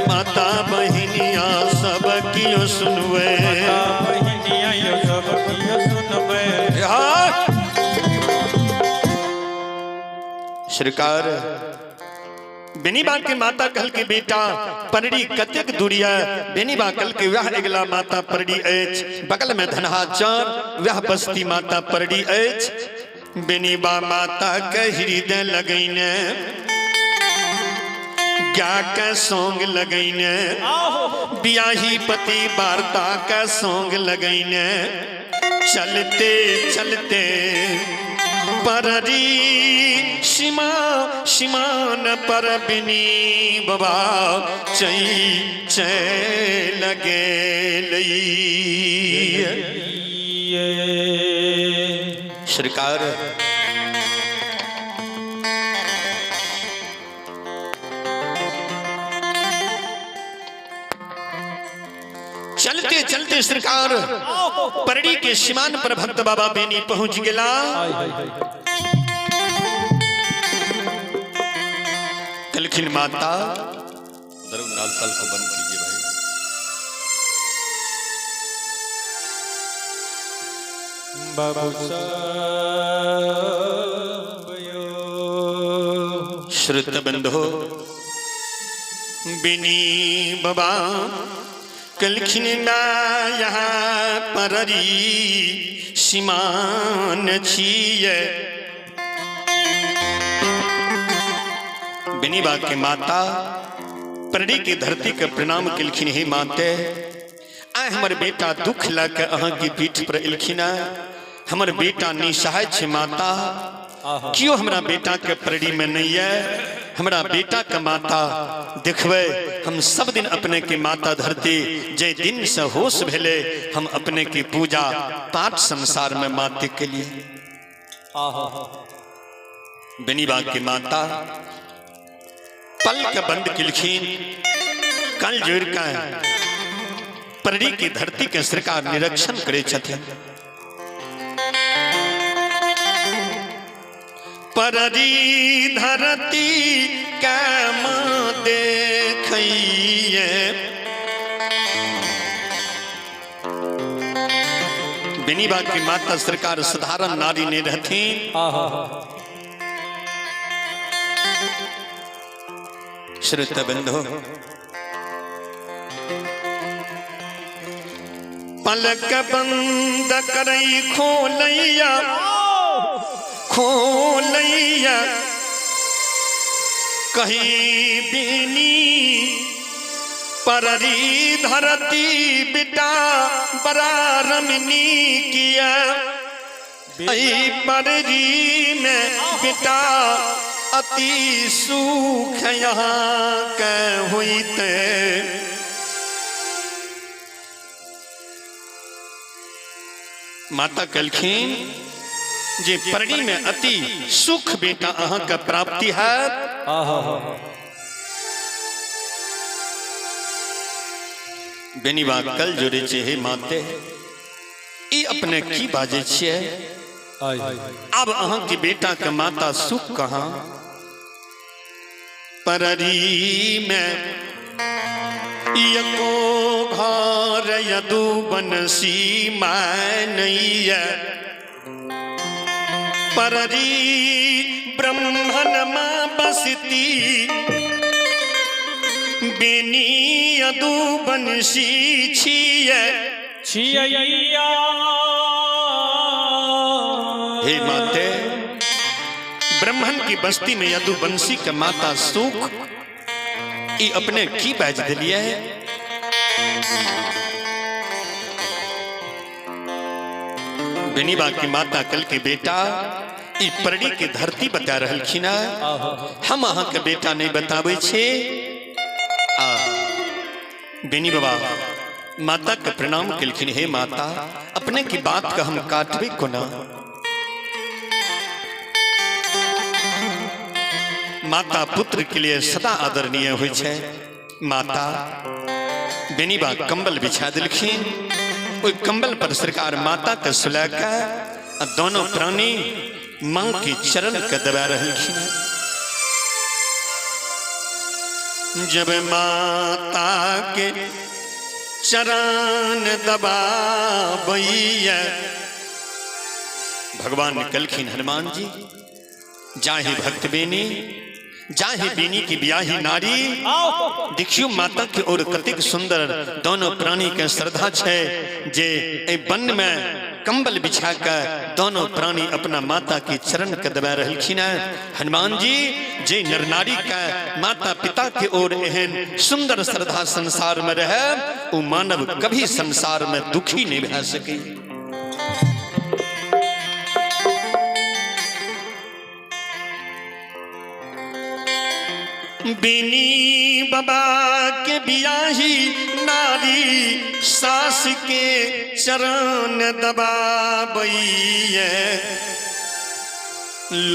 माता बहनिया सब कियो सुनवे, सरकार बेनीबा के माता कल के बेटा परड़ी कतेक दूरिया बेनीबा कल के वह अगला माता परड़ी एच बगल में धनहा चार वह बस्ती माता परड़ी एच बेनीबा माता के हृदय लगैने क्या के सोंग लगैने बियाही पति वार्ता का सोंग लगैने चलते चलते पररी सीमान पर बिनी बाबा चई चै लगे लई सरकार चलते चलते सरकार परड़ी के सीमान पर भक्त बाबा बेनी पहुंच गया। कलखिन माता उधर नाल तल को बंद कीजिए भाई। बाबू श्रुत बंधो बेनी बाबा कलखिन यहाँ पररी सीमान छिए बेनीबा के माता परड़ी की धरती के प्रणाम कलखिन हे माते आ हमर बेटा दुख लग अहाँ की पीठ पर इलखिना हमर बेटा निसहाय छे माता क्यों हमरा बेटा के परड़ी में नहीं है हमरा बेटा का माता देखबे हम सब दिन अपने के माता धरती जे दिन से होश भेले हम अपने की पूजा पाठ संसार में माते के लिए बेनीबा की माता पल के बंद किलखीन कल जोड़ का परड़ी की धरती के सरकार निरीक्षण करे छथिन। परड़ी धरती का मां देखिए बेनीबा की माता सरकार साधारण नारी ने रहती श्रुत बंधो पलक बंद करई खोलैया खोलैया कहीं बेनी पररी धरती बेटा बड़ा रमनी किया पररी में बेटा अति सुख यहाँ के हुईते माता कलखीन जे परड़ी में अति सुख बेटा अहाँ का प्राप्ति है। बेनीबा कल जोड़े हे माते ई अपने की बाजे छिए अब अहाँ की बेटा का माता सुख कहाँ पररी में यको घर यदु बनसी माय नहीं है पररी ब्रह्मन मां बसती बेनी यदु बनसी छिए छिया हे माते ब्रह्मन की बस्ती में यदुवंशी का माता सुख ई अपने की बैज दिलिए है। बेनीबा की माता कल के बेटा ई परड़ी के धरती बता रहलखिन हम अहाँ के बेटा नहीं बतावे छे। बेनी बाबा माता के प्रणाम कलखिन हे माता अपने की बात का हम काटबे कोना। माता पुत्र के लिए सदा आदरणीय होय छे। माता बेनीबा कंबल बिछा दिलखिन ओई कंबल पर सरकार माता के सुला के दोनों प्राणी मां के चरण के दबा रहलखिन। जब माता के चरण दबाबैया भगवान निकलखिन हनुमान जी जाहि भक्त बेनी जाहि बेनी की ब्याही नारी देखियो माता के और कतिक सुंदर दोनों प्राणी के श्रद्धा छे जे ए वन में कंबल बिछा कर दोनों प्राणी अपना माता के चरण के दबा रहलखिन हनुमान जी जे नर नारी का माता पिता के ओर एहन सुंदर श्रद्धा संसार में रहे वो मानव कभी संसार में दुखी नहीं भा सके। बेनी बाबा के बियाही नारी सास के चरण दबाबैया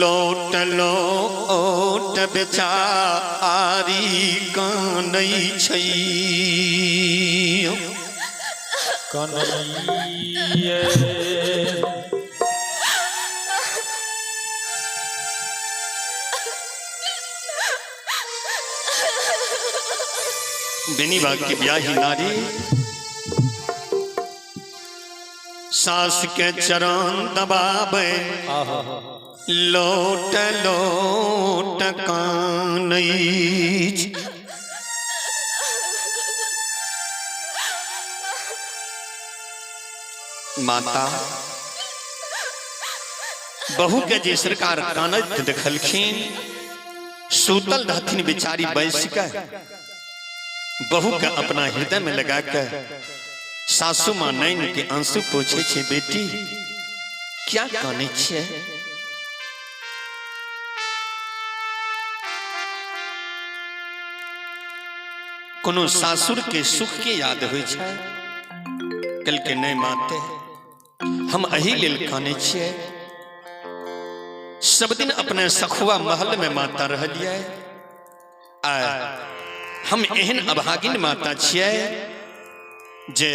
लोट लोट बेचारी कानै छै कन्हैया बेनी बाग की ब्याही नारी सास के चरण दबाबे लोट लोट कानै माता बहू के जे सरकार कानत देखलखिन सूतल रहथिन बेचारी बैस के बहू का अपना हृदय में लगा कर सासू मां नैन के आंसू पूछे छे बेटी क्या काने छे कोनो सासुर के सुख के याद हो छे कल के नहीं माते हम अही लेल काने छे सब दिन अपने सखुआ महल में माता रहलिए आ हम एहन अभागिन माता छियै जे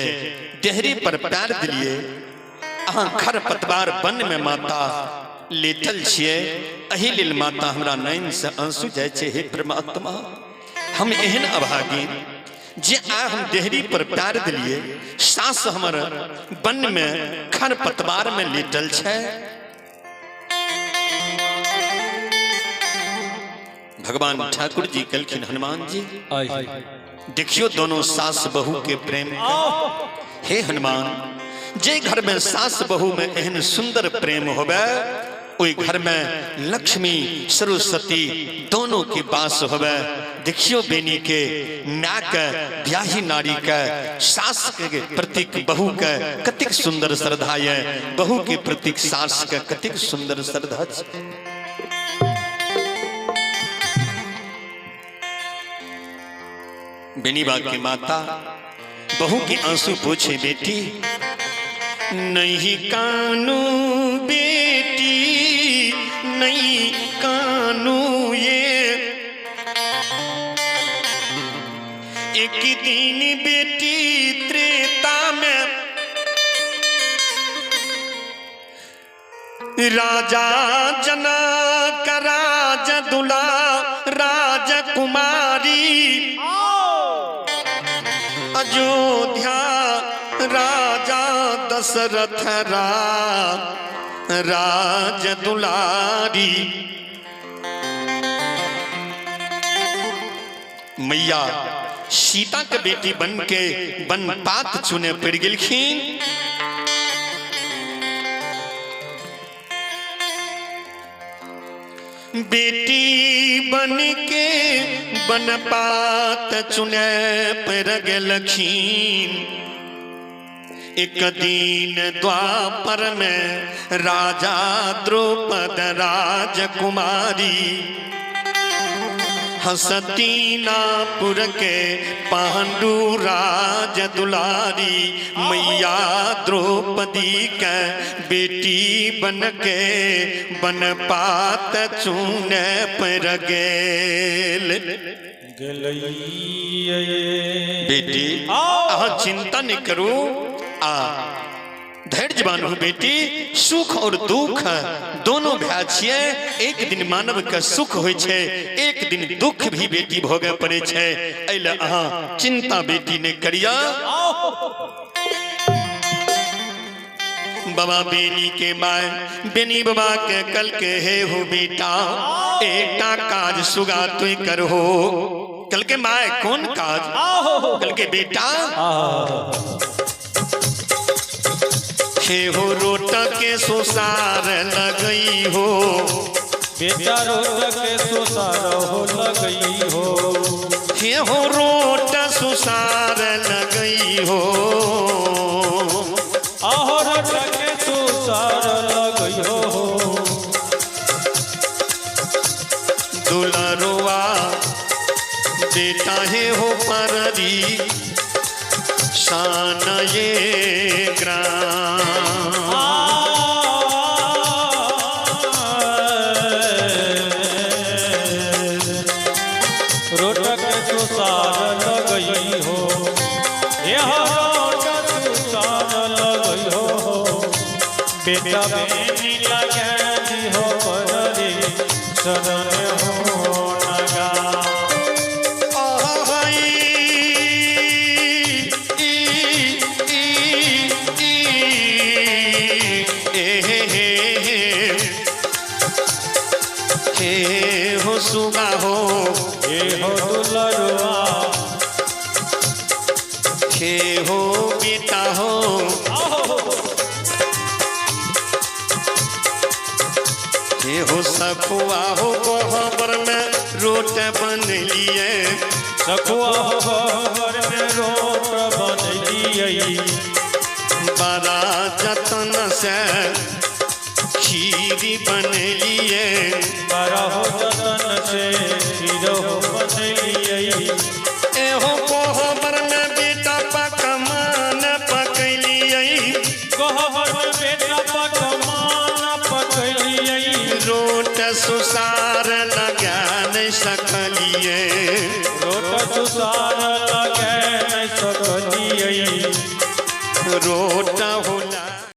देहरी पर पैर दिलिए अहाँ खर पतवार वन में माता लेटल छियै अही लेल माता हमरा नैन से आंसू जाय छे हे परमात्मा हम एहन अभागिन जे आ हम देहरी पर पैर दिलिए सास हमर वन में खर पतवार में लेटल छे। भगवान ठाकुर जी कलखिन हनुमान जी देखियो दोनों सास बहू के प्रेम हे हनुमान जे घर में सास बहू में एहन सुंदर प्रेम होवे ओई घर में लक्ष्मी सरस्वती दोनों के वास होवे। देखियो बेनी के नाक ब्याही नारी का सास के प्रतीक बहू का कतिक सुंदर श्रद्धा है बहू के प्रतीक सास का कतिक सुंदर श्रद्धा। बेनी बाग की माता बहू की आंसू पूछे बेटी नहीं कानू बेटी नहीं कानू ये एक दिन बेटी त्रेता में राजा जनक राज दुला राजकुमारी अयोध्या राजा दशरथ राज दुलारी मैया सीता के बेटी बन के बन पात चुने पड़ गेलखिन। बेटी बन के बन पात चुने पर गेलखिन। एक दिन द्वापर में राजा द्रौपद राजकुमारी हस्तिनापुर के पांडु राज दुलारी मैया द्रौपदी के बेटी बन के बन पात चूने पर गेल। बेटी चिंता नहीं करू धैर्यवान हो बेटी। सुख और दुख दोनों भय छिए। एक दिन मानव का सुख होय छे, एक दिन दुख भी बेटी भोगे पड़े छे। एला अहाँ चिंता बेटी ने करिया। बाबा बेनी के माय बेनी बाबा के कल के हे हो बेटा, एकटा काज सुगा तुई कर हो। कल के माय कौन काज? कल के बेटा हे हो रोट के सुसार लगई हो। बेटा रोट के सुसार हो लगई हो। हे हो रोट सुसार लगई हो। आहो रोट के सुसार लगई हो। दुलरुआ बेटा हे हो पररी शान ये ग्राम। रोटक सुसार लगई हो। रोटक सुसार लगई हो। बेटा बेनी लगे दी हो पररी शरण हो नगा। सुगा हो हे हो दुलरुआ। हे हो बेटा हो। हे हो सखुआ हो गोबर में रोट बन लिए। सखुआ हो गोबर में रोट बन लिए। बड़ा जतन से खीरी बन लिए। बड़ा हो जतन से खीर हो बन लिए। एहो गोबर में बेटा पकमान पकलिए। गोबर में बेटा पकमान पकलिए। रोट सुसार लगा नहीं सकलिए। रोट सुसार लगे नहीं सकलिए। रोट हो